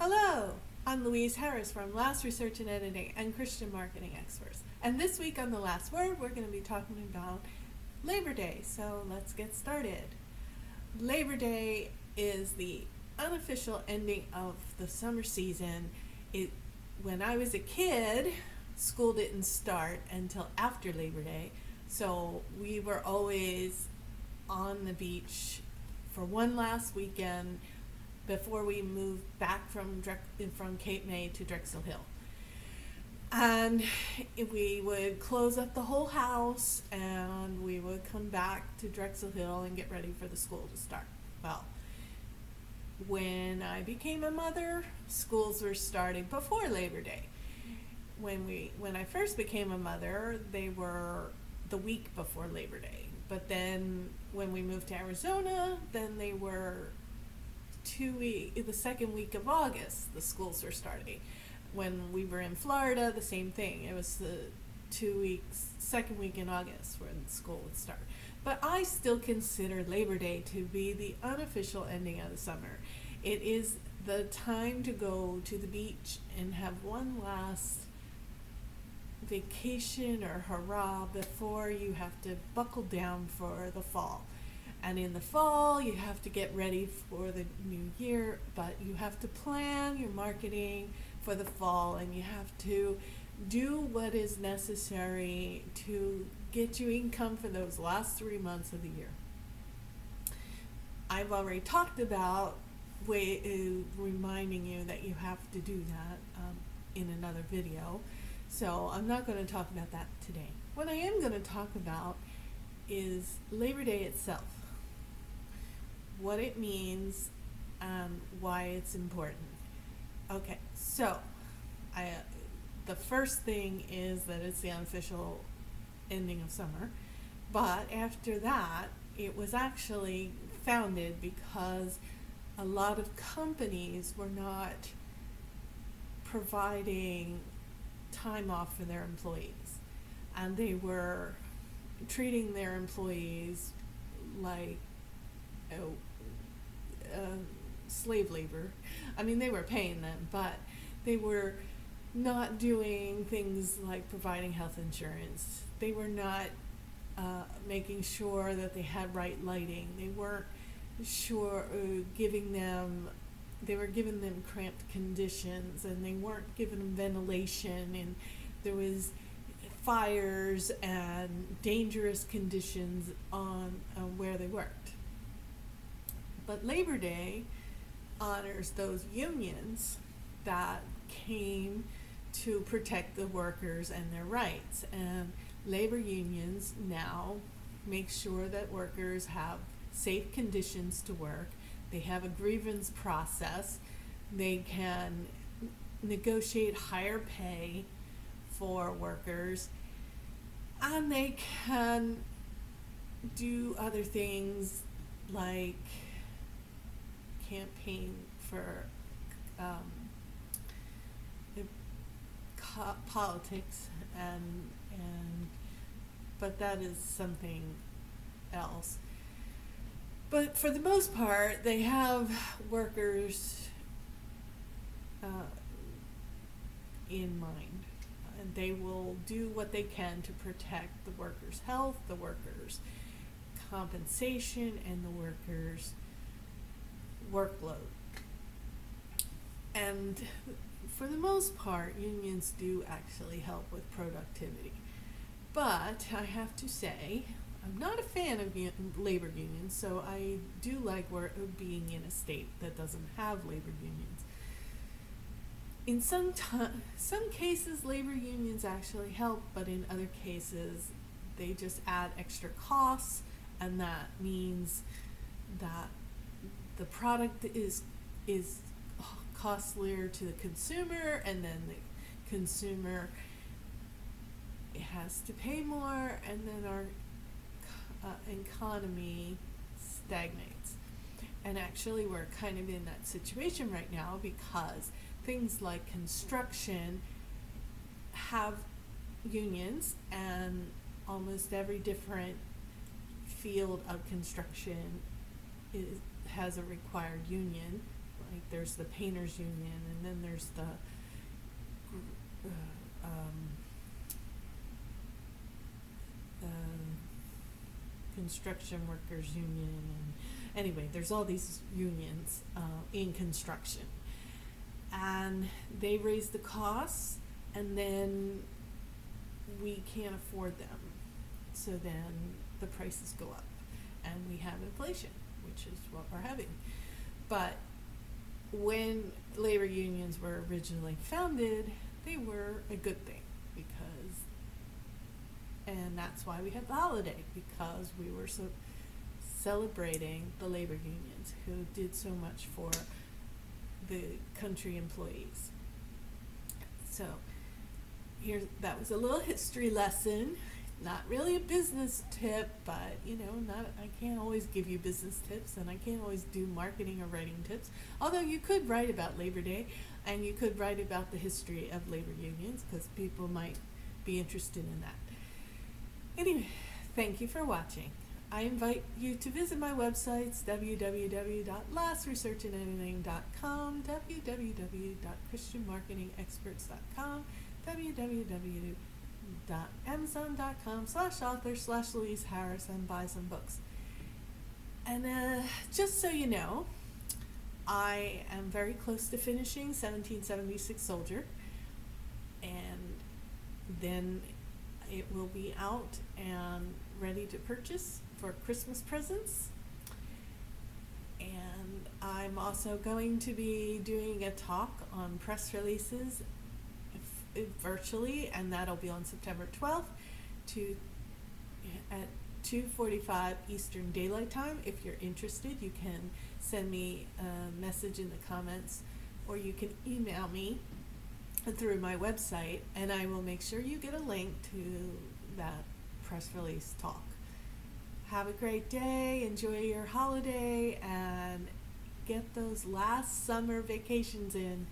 Hello, I'm Louise Harris from Last Research and Editing and Christian Marketing Experts. And this week on The Last Word, we're going to be talking about Labor Day. So let's get started. Labor Day is the unofficial ending of the summer season. When I was a kid, school didn't start until after Labor Day. So we were always on the beach for one last weekend before we moved back from Cape May to Drexel Hill. And we would close up the whole house and we would come back to Drexel Hill and get ready for the school to start. Well, when I became a mother, schools were starting before Labor Day. When I first became a mother, they were the week before Labor Day. But then when we moved to Arizona, then they were the second week of August, the schools were starting. When we were in Florida, the same thing. It was the second week in August when school would start. But I still consider Labor Day to be the unofficial ending of the summer. It is the time to go to the beach and have one last vacation or hurrah before you have to buckle down for the fall. And in the fall, you have to get ready for the new year, but you have to plan your marketing for the fall, and you have to do what is necessary to get you income for those last 3 months of the year. I've already talked about reminding you that you have to do that in another video, so I'm not going to talk about that today. What I am going to talk about is Labor Day itself. What it means and why it's important. Okay, so the first thing is that it's the unofficial ending of summer, but after that, it was actually founded because a lot of companies were not providing time off for their employees, and they were treating their employees like slave labor. I mean, they were paying them, but they were not doing things like providing health insurance. They were not making sure that they had right lighting. They weren't they were giving them cramped conditions, and they weren't giving them ventilation, and there was fires and dangerous conditions on where they worked. But Labor Day honors those unions that came to protect the workers and their rights. And labor unions now make sure that workers have safe conditions to work. They have a grievance process. They can negotiate higher pay for workers. And they can do other things like campaign for politics but that is something else. But for the most part, they have workers in mind, and they will do what they can to protect the workers' health, the workers' compensation, and the workers' workload. And for the most part, unions do actually help with productivity. But I have to say, I'm not a fan of labor unions, so I do like being in a state that doesn't have labor unions. In some cases, labor unions actually help, but in other cases, they just add extra costs, and that means that the product is costlier to the consumer, and then the consumer has to pay more, and then our economy stagnates. And actually, we're kind of in that situation right now because things like construction have unions, and almost every different field of construction has a required union. like there's the painters union, and then there's the the construction workers union, and anyway, there's all these unions in construction, and they raise the costs, and then we can't afford them, so then the prices go up, and we have inflation, which is what we're having. But when labor unions were originally founded, they were a good thing, and that's why we have the holiday, because we were so celebrating the labor unions who did so much for the country employees. So that was a little history lesson. Not really a business tip, but I can't always give you business tips, and I can't always do marketing or writing tips. Although you could write about Labor Day, and you could write about the history of labor unions, because people might be interested in that. Anyway, thank you for watching. I invite you to visit my websites, www.lastresearchandediting.com, www.christianmarketingexperts.com, www.amazon.com/author/Louise Harris, and buy some books. And just so you know, I am very close to finishing 1776 Soldier, and then it will be out and ready to purchase for Christmas presents. And I'm also going to be doing a talk on press releases virtually, and that'll be on September 12th at 2:45 Eastern Daylight Time. If you're interested, you can send me a message in the comments, or you can email me through my website, and I will make sure you get a link to that press release talk. Have a great day, enjoy your holiday, and get those last summer vacations in